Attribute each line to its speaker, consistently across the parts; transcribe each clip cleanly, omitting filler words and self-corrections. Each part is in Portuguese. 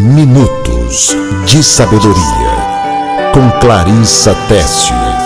Speaker 1: Minutos de Sabedoria, com Clarissa Tessius.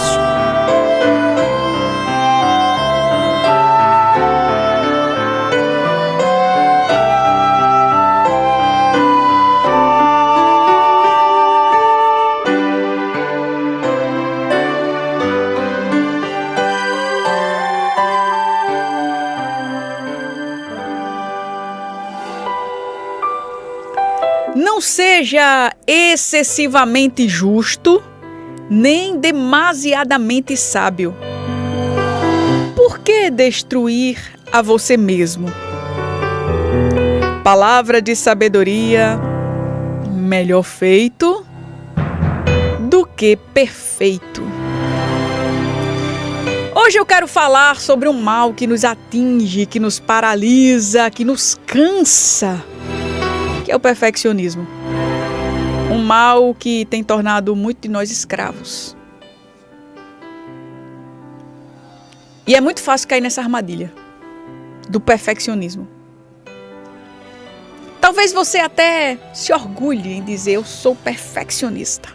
Speaker 2: Não seja excessivamente justo, nem demasiadamente sábio. Por que destruir a você mesmo? Palavra de sabedoria: melhor feito do que perfeito. Hoje eu quero falar sobre um mal que nos atinge, que nos paralisa, que nos cansa, que é o perfeccionismo. Um mal que tem tornado muito de nós escravos. E é muito fácil cair nessa armadilha do perfeccionismo. Talvez você até se orgulhe em dizer: eu sou perfeccionista.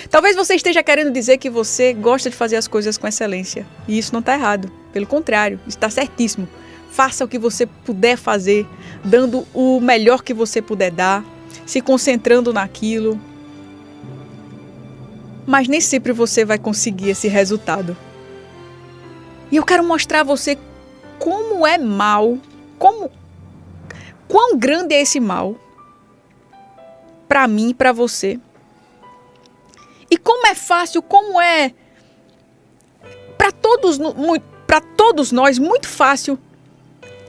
Speaker 2: Talvez você esteja querendo dizer que você gosta de fazer as coisas com excelência. E isso não está errado. Pelo contrário, está certíssimo. Faça o que você puder fazer, dando o melhor que você puder dar, se concentrando naquilo. Mas nem sempre você vai conseguir esse resultado. E eu quero mostrar a você como é mal, quão grande é esse mal para mim e para você. E como é fácil, como é para todos nós muito fácil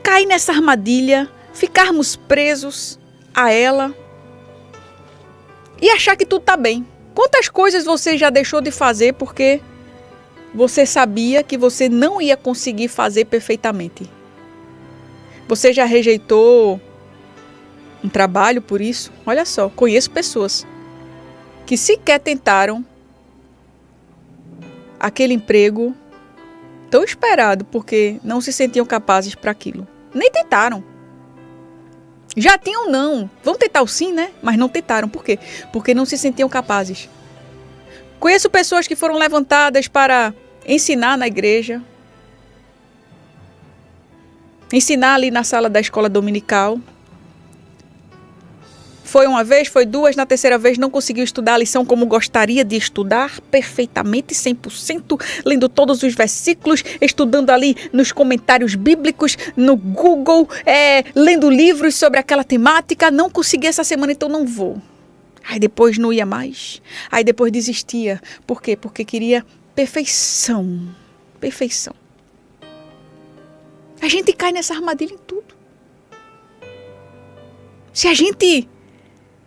Speaker 2: cair nessa armadilha, ficarmos presos a ela e achar que tudo está bem. Quantas coisas você já deixou de fazer porque você sabia que você não ia conseguir fazer perfeitamente? Você já rejeitou um trabalho por isso? Olha só, conheço pessoas que sequer tentaram aquele emprego tão esperado porque não se sentiam capazes para aquilo. Nem tentaram. Já tinham não. Vão tentar o sim, né? Mas não tentaram. Por quê? Porque não se sentiam capazes. Conheço pessoas que foram levantadas para ensinar na igreja. Ensinar ali na sala da escola dominical. Foi uma vez, foi duas, na terceira vez não conseguiu estudar a lição como gostaria de estudar, perfeitamente, 100%, lendo todos os versículos, estudando ali nos comentários bíblicos, no Google, lendo livros sobre aquela temática. Não consegui essa semana, então não vou. Aí depois não ia mais, aí depois desistia. Por quê? Porque queria perfeição. Perfeição. A gente cai nessa armadilha em tudo. Se a gente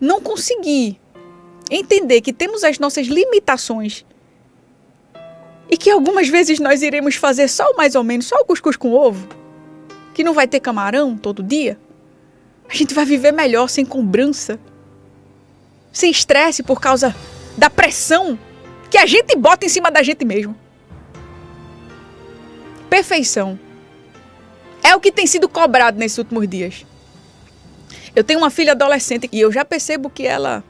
Speaker 2: não conseguir entender que temos as nossas limitações e que algumas vezes nós iremos fazer só o mais ou menos, só o cuscuz com ovo, que não vai ter camarão todo dia, a gente vai viver melhor, sem cobrança, sem estresse por causa da pressão que a gente bota em cima da gente mesmo. Perfeição é o que tem sido cobrado nesses últimos dias. Eu tenho uma filha adolescente e eu já percebo que ela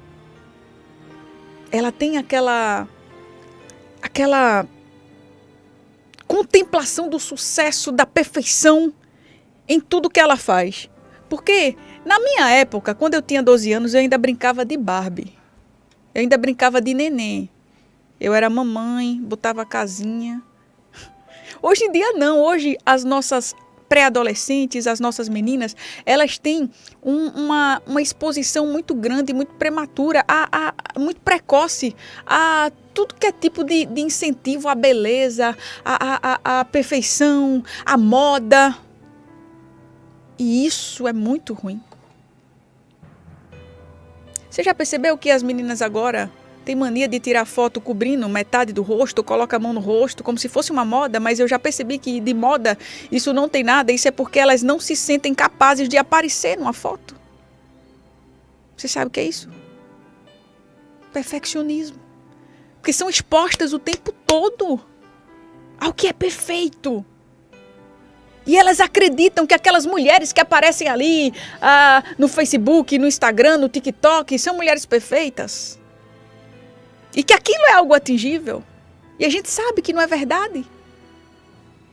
Speaker 2: tem aquela contemplação do sucesso, da perfeição em tudo que ela faz. Porque na minha época, quando eu tinha 12 anos, eu ainda brincava de Barbie. Eu ainda brincava de neném. Eu era mamãe, botava a casinha. Hoje em dia não, hoje as nossas pré-adolescentes, as nossas meninas, elas têm uma exposição muito grande, muito prematura, muito precoce a tudo que é tipo de incentivo à beleza, à perfeição, à moda. E isso é muito ruim. Você já percebeu que as meninas agora têm mania de tirar foto cobrindo metade do rosto, coloca a mão no rosto, como se fosse uma moda, mas eu já percebi que de moda isso não tem nada, isso é porque elas não se sentem capazes de aparecer numa foto. Você sabe o que é isso? Perfeccionismo. Porque são expostas o tempo todo ao que é perfeito. E elas acreditam que aquelas mulheres que aparecem ali no Facebook, no Instagram, no TikTok, são mulheres perfeitas. E que aquilo é algo atingível. E a gente sabe que não é verdade.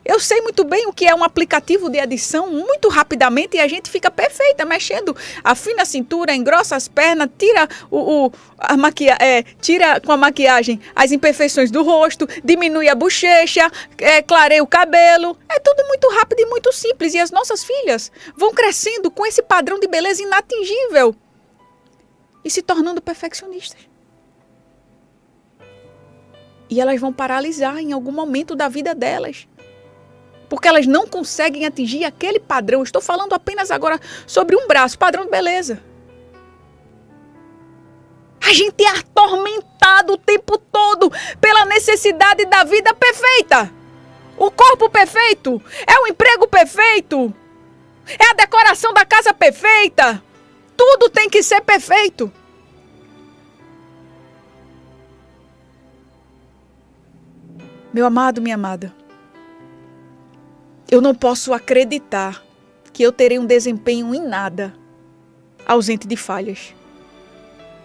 Speaker 2: Eu sei muito bem o que é um aplicativo de edição, muito rapidamente, e a gente fica perfeita, mexendo, afina a cintura, engrossa as pernas, tira tira com a maquiagem as imperfeições do rosto, diminui a bochecha, clareia o cabelo. É tudo muito rápido e muito simples. E as nossas filhas vão crescendo com esse padrão de beleza inatingível e se tornando perfeccionistas. E elas vão paralisar em algum momento da vida delas. Porque elas não conseguem atingir aquele padrão. Estou falando apenas agora sobre um braço, padrão de beleza. A gente é atormentado o tempo todo pela necessidade da vida perfeita. O corpo perfeito, é o emprego perfeito, é a decoração da casa perfeita. Tudo tem que ser perfeito. Meu amado, minha amada, eu não posso acreditar que eu terei um desempenho em nada, ausente de falhas.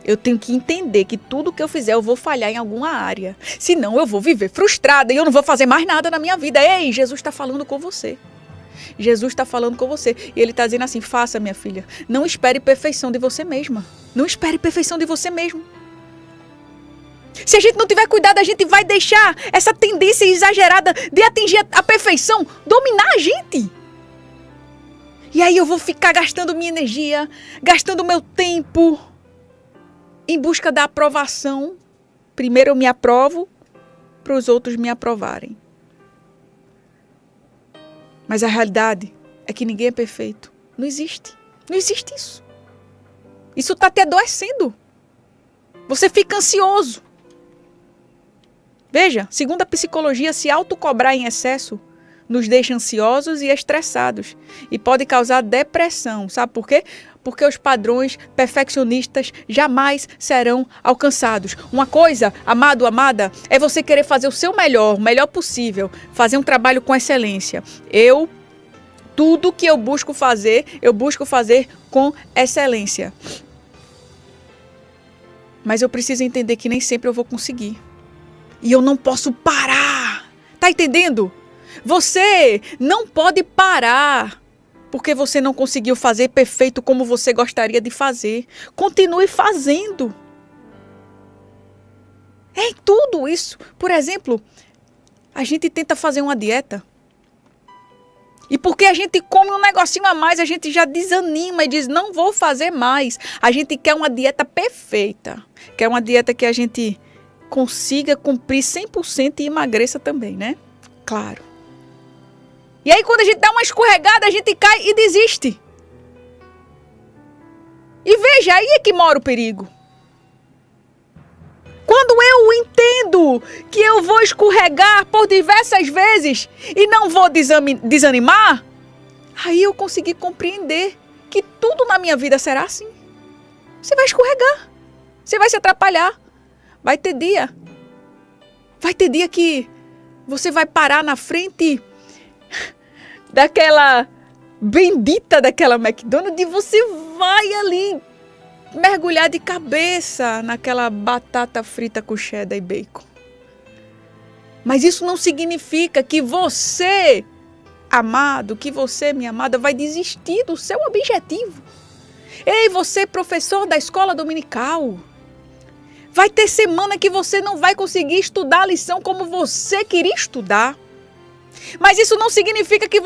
Speaker 2: Eu tenho que entender que tudo que eu fizer eu vou falhar em alguma área. Senão eu vou viver frustrada e eu não vou fazer mais nada na minha vida. Ei, Jesus está falando com você. Jesus está falando com você. E Ele está dizendo assim, faça, minha filha. Não espere perfeição de você mesma. Não espere perfeição de você mesmo. Se a gente não tiver cuidado, a gente vai deixar essa tendência exagerada de atingir a perfeição dominar a gente. E aí eu vou ficar gastando minha energia, gastando meu tempo em busca da aprovação. Primeiro eu me aprovo para os outros me aprovarem. Mas a realidade é que ninguém é perfeito. Não existe. Não existe isso. Isso está te adoecendo. Você fica ansioso. Veja, segundo a psicologia, se autocobrar em excesso nos deixa ansiosos e estressados e pode causar depressão. Sabe por quê? Porque os padrões perfeccionistas jamais serão alcançados. Uma coisa, amado, amada, é você querer fazer o seu melhor, o melhor possível, fazer um trabalho com excelência. Tudo que eu busco fazer com excelência. Mas eu preciso entender que nem sempre eu vou conseguir. E eu não posso parar. Tá entendendo? Você não pode parar porque você não conseguiu fazer perfeito como você gostaria de fazer. Continue fazendo. É em tudo isso. Por exemplo, a gente tenta fazer uma dieta. E porque a gente come um negocinho a mais, a gente já desanima e diz, não vou fazer mais. A gente quer uma dieta perfeita. Quer uma dieta que a gente consiga cumprir 100% e emagreça também, né? Claro. E aí quando a gente dá uma escorregada, a gente cai e desiste. E veja, aí é que mora o perigo. Quando eu entendo que eu vou escorregar por diversas vezes e não vou desanimar, aí eu consegui compreender que tudo na minha vida será assim. Você vai escorregar, você vai se atrapalhar. Vai ter dia que você vai parar na frente daquela bendita daquela McDonald's e você vai ali mergulhar de cabeça naquela batata frita com cheddar e bacon. Mas isso não significa que você, amado, que você, minha amada, vai desistir do seu objetivo. Ei, você, professor da escola dominical, vai ter semana que você não vai conseguir estudar a lição como você queria estudar. Mas isso não significa que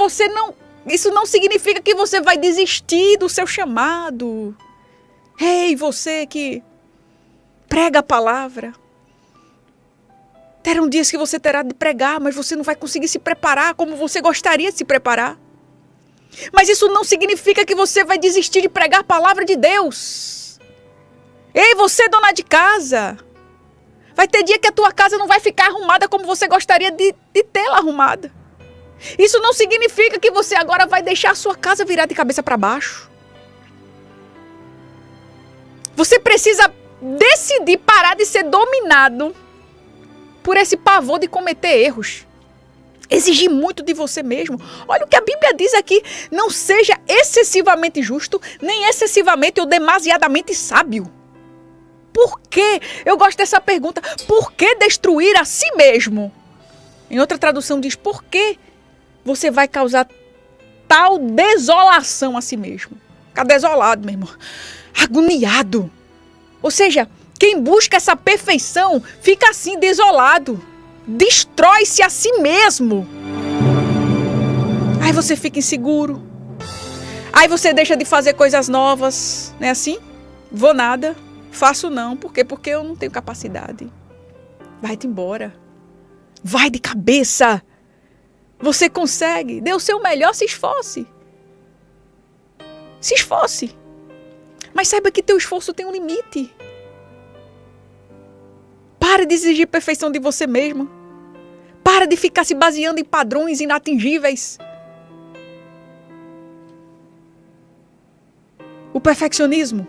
Speaker 2: você vai desistir do seu chamado. Ei, você que prega a palavra. Terão dias que você terá de pregar, mas você não vai conseguir se preparar como você gostaria de se preparar. Mas isso não significa que você vai desistir de pregar a palavra de Deus. Ei, você, dona de casa, vai ter dia que a tua casa não vai ficar arrumada como você gostaria de tê-la arrumada. Isso não significa que você agora vai deixar a sua casa virar de cabeça para baixo. Você precisa decidir parar de ser dominado por esse pavor de cometer erros. Exigir muito de você mesmo. Olha o que a Bíblia diz aqui. Não seja excessivamente justo, nem excessivamente ou demasiadamente sábio. Por quê? Eu gosto dessa pergunta. Por que destruir a si mesmo? Em outra tradução diz, por que você vai causar tal desolação a si mesmo? Ficar desolado, meu irmão. Agoniado. Ou seja, quem busca essa perfeição fica assim desolado. Destrói-se a si mesmo. Aí você fica inseguro. Aí você deixa de fazer coisas novas. Não é assim? Vou nada. Faço não. Por quê? Porque eu não tenho capacidade. Vai-te embora. Vai de cabeça. Você consegue. Dê o seu melhor, se esforce. Se esforce. Mas saiba que teu esforço tem um limite. Para de exigir perfeição de você mesmo. Para de ficar se baseando em padrões inatingíveis. O perfeccionismo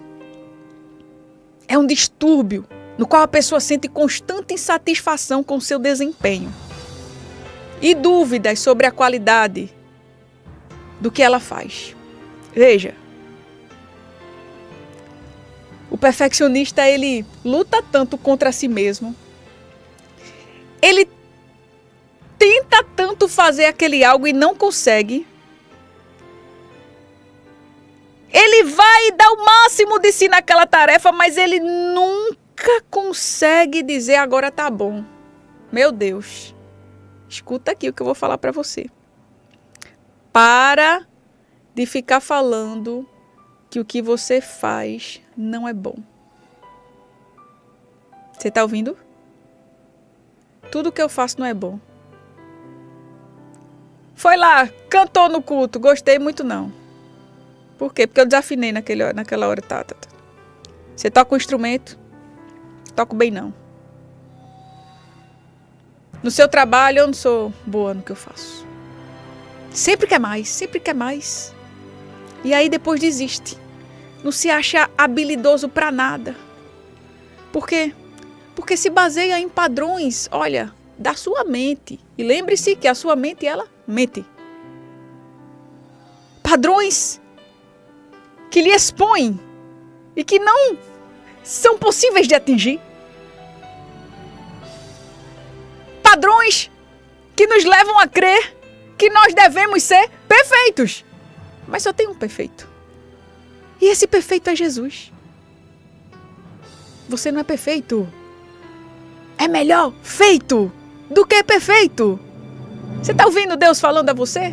Speaker 2: é um distúrbio no qual a pessoa sente constante insatisfação com seu desempenho e dúvidas sobre a qualidade do que ela faz. Veja, o perfeccionista, ele luta tanto contra si mesmo, ele tenta tanto fazer aquele algo e não consegue. Ele vai dar o máximo de si naquela tarefa, mas ele nunca consegue dizer agora tá bom. Meu Deus, escuta aqui o que eu vou falar para você. Para de ficar falando que o que você faz não é bom. Você tá ouvindo? Tudo que eu faço não é bom. Foi lá, cantou no culto, gostei muito não. Por quê? Porque eu desafinei naquela hora. Tá. Você toca um instrumento? Toco bem não. No seu trabalho eu não sou boa no que eu faço. Sempre quer mais, sempre quer mais. E aí depois desiste. Não se acha habilidoso para nada. Por quê? Porque se baseia em padrões, olha, da sua mente. E lembre-se que a sua mente, ela mente. Padrões que lhe expõem e que não são possíveis de atingir. Padrões que nos levam a crer que nós devemos ser perfeitos. Mas só tem um perfeito. E esse perfeito é Jesus. Você não é perfeito. É melhor feito do que perfeito. Você está ouvindo Deus falando a você?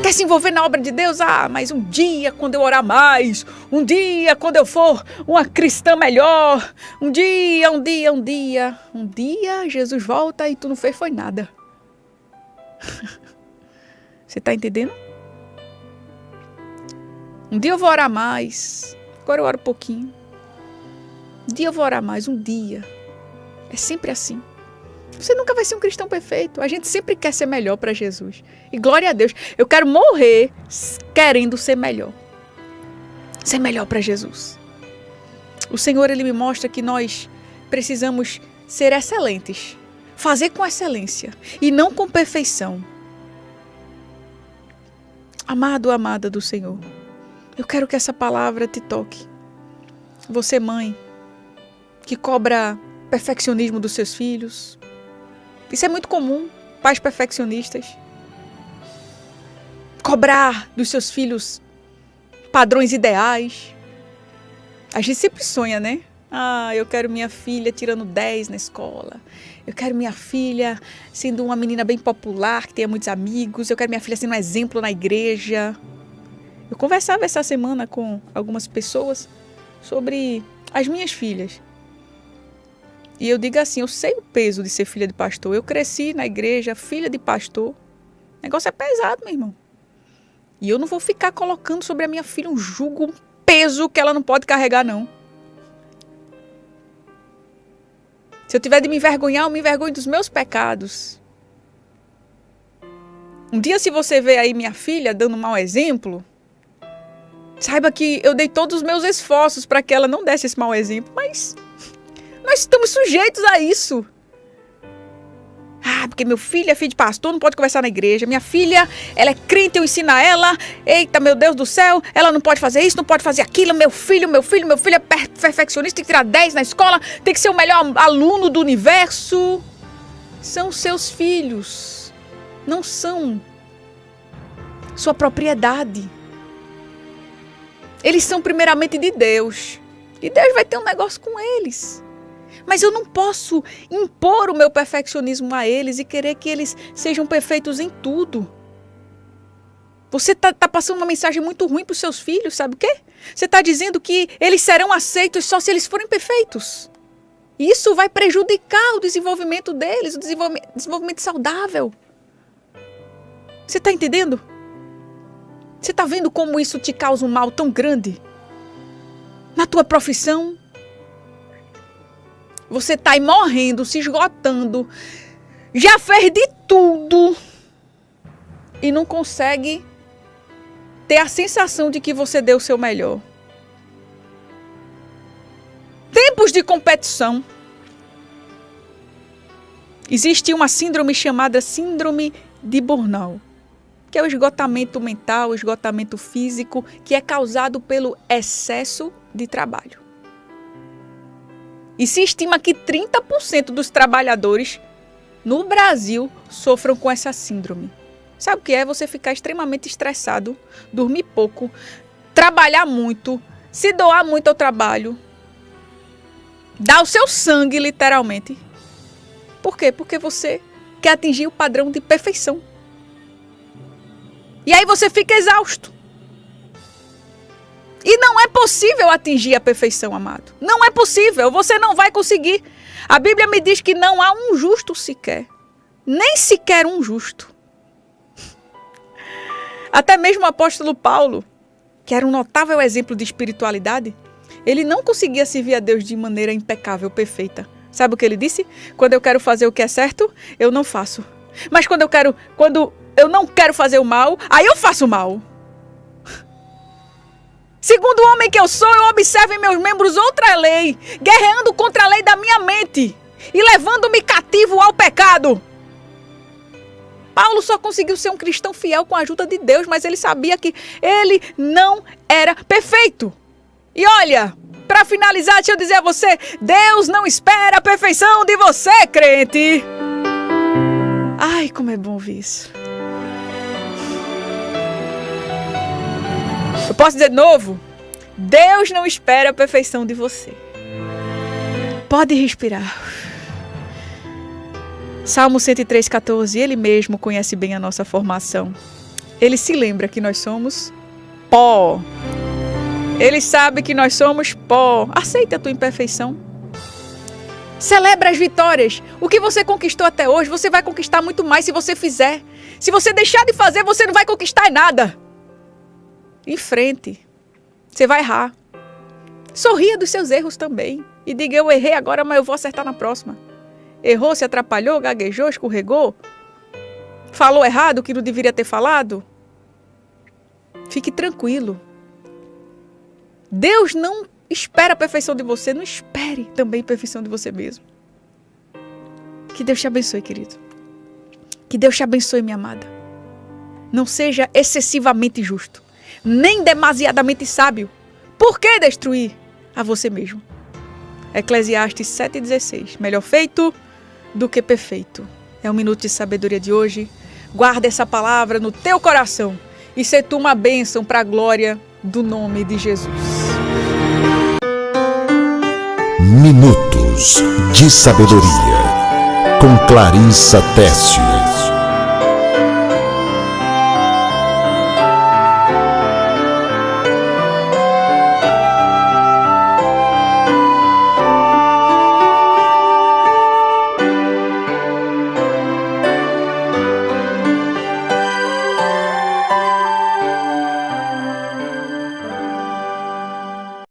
Speaker 2: Quer se envolver na obra de Deus? Ah, mas um dia quando eu orar mais, um dia quando eu for uma cristã melhor, um dia Jesus volta e tu não fez foi nada. Você está entendendo? Um dia eu vou orar mais, agora eu oro pouquinho. Um dia eu vou orar mais, um dia. É sempre assim. Você nunca vai ser um cristão perfeito. A gente sempre quer ser melhor para Jesus. E glória a Deus. Eu quero morrer querendo ser melhor. Ser melhor para Jesus. O Senhor, Ele me mostra que nós precisamos ser excelentes. Fazer com excelência. E não com perfeição. Amado, amada do Senhor. Eu quero que essa palavra te toque. Você, mãe, que cobra perfeccionismo dos seus filhos. Isso é muito comum, pais perfeccionistas. Cobrar dos seus filhos padrões ideais. A gente sempre sonha, né? Ah, eu quero minha filha tirando 10 na escola. Eu quero minha filha sendo uma menina bem popular, que tenha muitos amigos. Eu quero minha filha sendo um exemplo na igreja. Eu conversava essa semana com algumas pessoas sobre as minhas filhas. E eu digo assim, eu sei o peso de ser filha de pastor. Eu cresci na igreja, filha de pastor. O negócio é pesado, meu irmão. E eu não vou ficar colocando sobre a minha filha um jugo, um peso que ela não pode carregar, não. Se eu tiver de me envergonhar, eu me envergonho dos meus pecados. Um dia, se você vê aí minha filha dando um mau exemplo, saiba que eu dei todos os meus esforços para que ela não desse esse mau exemplo, mas nós estamos sujeitos a isso. Ah, porque porque meu filho é filho de pastor, não pode conversar na igreja. Minha filha, ela é crente, eu ensino a ela. Eita, meu Deus do céu, ela não pode fazer isso, não pode fazer aquilo. Meu filho é perfeccionista, tem que tirar 10 na escola, tem que ser o melhor aluno do universo. São seus filhos, não são sua propriedade. Eles são primeiramente de Deus. E Deus vai ter um negócio com eles. Mas eu não posso impor o meu perfeccionismo a eles e querer que eles sejam perfeitos em tudo. Você está passando uma mensagem muito ruim para os seus filhos, sabe o quê? Você está dizendo que eles serão aceitos só se eles forem perfeitos. E isso vai prejudicar o desenvolvimento deles, o desenvolvimento saudável. Você está entendendo? Você está vendo como isso te causa um mal tão grande? Na tua profissão? Você está aí morrendo, se esgotando, já fez de tudo e não consegue ter a sensação de que você deu o seu melhor. Tempos de competição. Existe uma síndrome chamada síndrome de burnout, que é o esgotamento mental, o esgotamento físico, que é causado pelo excesso de trabalho. E se estima que 30% dos trabalhadores no Brasil sofram com essa síndrome. Sabe o que é? Você ficar extremamente estressado, dormir pouco, trabalhar muito, se doar muito ao trabalho, dar o seu sangue literalmente. Por quê? Porque você quer atingir o padrão de perfeição. E aí você fica exausto. E não é possível atingir a perfeição, amado. Não é possível, você não vai conseguir. A Bíblia me diz que não há um justo sequer. Nem sequer um justo. Até mesmo o apóstolo Paulo, que era um notável exemplo de espiritualidade, ele não conseguia servir a Deus de maneira impecável, perfeita. Sabe o que ele disse? Quando eu quero fazer o que é certo, eu não faço. Mas quando eu não quero fazer o mal, aí eu faço o mal. Segundo o homem que eu sou, eu observo em meus membros outra lei, guerreando contra a lei da minha mente e levando-me cativo ao pecado. Paulo só conseguiu ser um cristão fiel com a ajuda de Deus, mas ele sabia que ele não era perfeito. E olha, para finalizar, deixa eu dizer a você, Deus não espera a perfeição de você, crente. Ai, como é bom ouvir isso. Eu posso dizer de novo? Deus não espera a perfeição de você. Pode respirar. Salmo 103,14. Ele mesmo conhece bem a nossa formação. Ele se lembra que nós somos pó. Ele sabe que nós somos pó. Aceita a tua imperfeição. Celebra as vitórias. O que você conquistou até hoje, você vai conquistar muito mais se você fizer. Se você deixar de fazer, você não vai conquistar nada. Em frente. Você vai errar. Sorria dos seus erros também. E diga, eu errei agora, mas eu vou acertar na próxima. Errou, se atrapalhou, gaguejou, escorregou? Falou errado o que não deveria ter falado? Fique tranquilo. Deus não espera a perfeição de você, não espere também a perfeição de você mesmo. Que Deus te abençoe, querido. Que Deus te abençoe, minha amada. Não seja excessivamente justo, nem demasiadamente sábio. Por que destruir a você mesmo? Eclesiastes 7,16. Melhor feito do que perfeito. É o Minuto de Sabedoria de hoje. Guarda essa palavra no teu coração e se tu uma bênção para a glória do nome de Jesus.
Speaker 1: Minutos de Sabedoria com Clarissa Tessio.